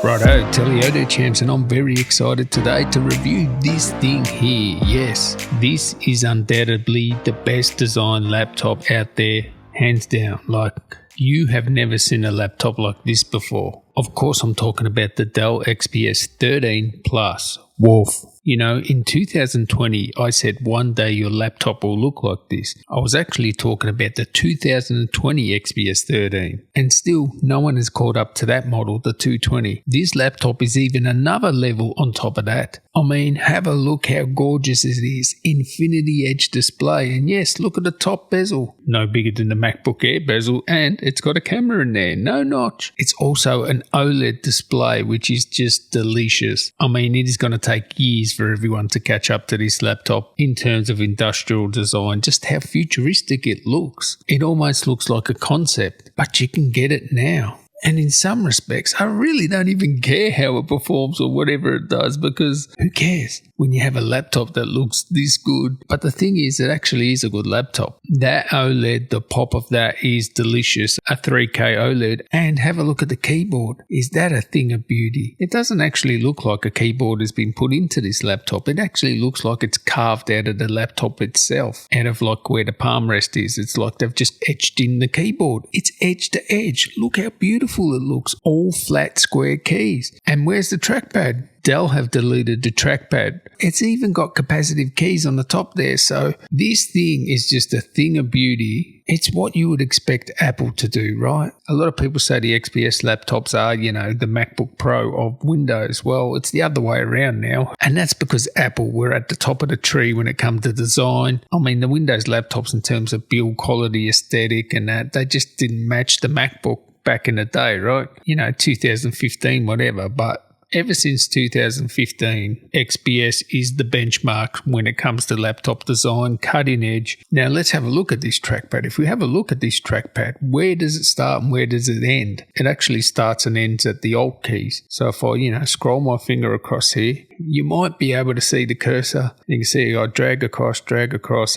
Righto, Teliodo champs, and I'm very excited today to review this thing here. Yes, this is undoubtedly the best design laptop out there, hands down. Like, you have never seen a laptop like this before. Of course, I'm talking about the Dell XPS 13 Plus. Wolf. You know, in 2020, I said one day your laptop will look like this. I was actually talking about the 2020 XPS 13. And still, no one has caught up to that model, the 220. This laptop is even another level on top of that. I mean, have a look how gorgeous it is. Infinity Edge display. And yes, look at the top bezel. No bigger than the MacBook Air bezel. And it's got a camera in there. No notch. It's also an OLED display, which is just delicious. I mean, it is going to take years for everyone to catch up to this laptop in terms of industrial design, just how futuristic it looks. It almost looks like a concept, but you can get it now. And in some respects, I really don't even care how it performs or whatever it does, because who cares when you have a laptop that looks this good? But the thing is, it actually is a good laptop. That OLED, the pop of that is delicious. A 3K OLED. And have a look at the keyboard. Is that a thing of beauty? It doesn't actually look like a keyboard has been put into this laptop. It actually looks like it's carved out of the laptop itself, out of like where the palm rest is. It's like they've just etched in the keyboard. It's edge to edge. Look how beautiful it looks. All flat square keys. And where's the trackpad? Dell have deleted the trackpad. It's even got capacitive keys on the top there. So this thing is just a thing of beauty. It's what you would expect Apple to do, right? A lot of people say the XPS laptops are, the MacBook Pro of Windows. Well, it's the other way around now. And that's because Apple were at the top of the tree when it comes to design. I mean, the Windows laptops in terms of build quality, aesthetic and that, they just didn't match the MacBook back in the day, right? 2015, whatever. But ever since 2015, XPS is the benchmark when it comes to laptop design, cutting edge. Now let's have a look at this trackpad. If we have a look at this trackpad, where does it start and where does it end? It actually starts and ends at the Alt keys. So if I, scroll my finger across here, you might be able to see the cursor. You can see I drag across,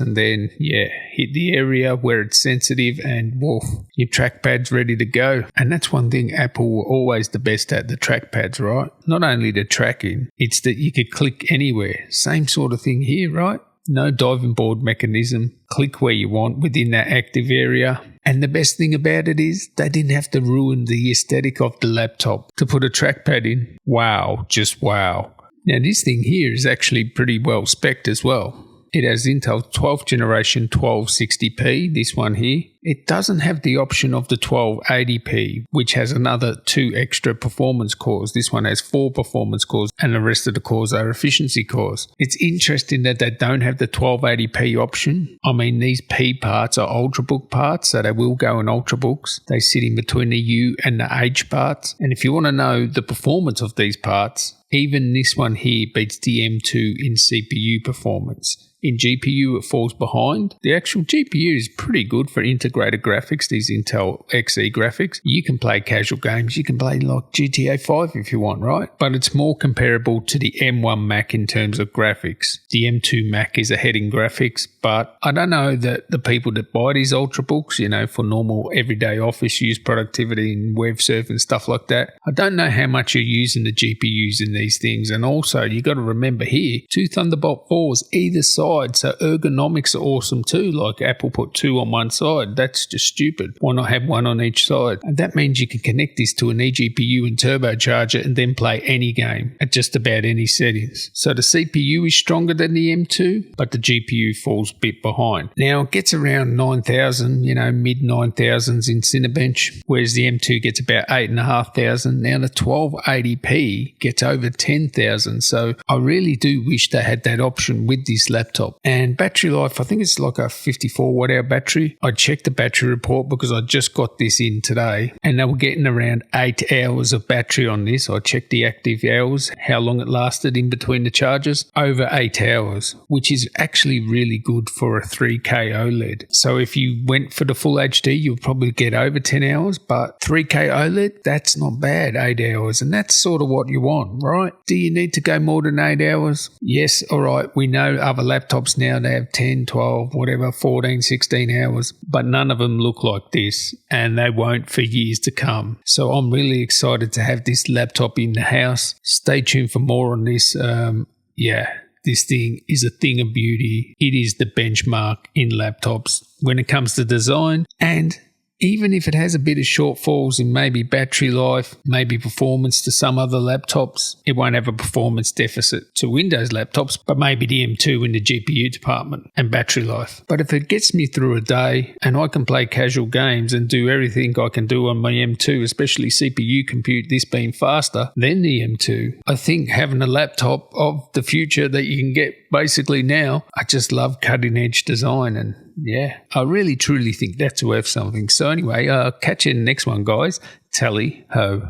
and then, hit the area where it's sensitive and woof, your trackpad's ready to go. And that's one thing Apple were always the best at, the trackpads, right? Not only the tracking, it's that you could click anywhere. Same sort of thing here, right? No diving board mechanism. Click where you want within that active area. And the best thing about it is they didn't have to ruin the aesthetic of the laptop to put a trackpad in. Wow, just wow. Now this thing here is actually pretty well spec'd as well. It has Intel 12th generation 1260p, this one here. It doesn't have the option of the 1280p, which has another 2 extra performance cores. This one has 4 performance cores and the rest of the cores are efficiency cores. It's interesting that they don't have the 1280p option. I mean, these P parts are Ultrabook parts, so they will go in Ultrabooks. They sit in between the U and the H parts. And if you want to know the performance of these parts, even this one here beats the M2 in CPU performance. In GPU, it falls behind. The actual GPU is pretty good for integrated graphics, these Intel Xe graphics. You can play casual games. You can play like GTA 5 if you want, right? But it's more comparable to the M1 Mac in terms of graphics. The M2 Mac is ahead in graphics, but I don't know that the people that buy these Ultrabooks, for normal everyday office use, productivity and web surf and stuff like that, I don't know how much you're using the GPUs in these things. And also, you got to remember here, 2 Thunderbolt 4s either side. So ergonomics are awesome too, like Apple put 2 on one side. That's just stupid. Why not have 1 on each side? And that means you can connect this to an eGPU and turbocharger and then play any game at just about any settings. So the CPU is stronger than the M2, but the GPU falls a bit behind. Now it gets around 9,000, mid 9,000s in Cinebench, whereas the M2 gets about 8,500. Now the 1280p gets over 10,000. So I really do wish they had that option with this laptop. And battery life, I think it's like a 54 watt hour battery. I checked the battery report because I just got this in today and they were getting around 8 hours of battery on this. I checked the active hours, how long it lasted in between the charges, over 8 hours, which is actually really good for a 3K OLED. So if you went for the full HD, you'll probably get over 10 hours, but 3K OLED, that's not bad, 8 hours. And that's sort of what you want, right? Do you need to go more than 8 hours? Yes, all right, we know other laptops laptops now, they have 10, 12, whatever, 14, 16 hours, but none of them look like this, and they won't for years to come. So I'm really excited to have this laptop in the house. Stay tuned for more on this. This thing is a thing of beauty. It is the benchmark in laptops when it comes to design, and even if it has a bit of shortfalls in maybe battery life, maybe performance to some other laptops, it won't have a performance deficit to Windows laptops, but maybe the M2 in the GPU department and battery life. But if it gets me through a day and I can play casual games and do everything I can do on my M2, especially CPU compute, this being faster than the M2, I think having a laptop of the future that you can get basically now, I just love cutting edge design, and yeah, I really truly think that's worth something. So anyway, catch you in the next one, guys. Tally ho.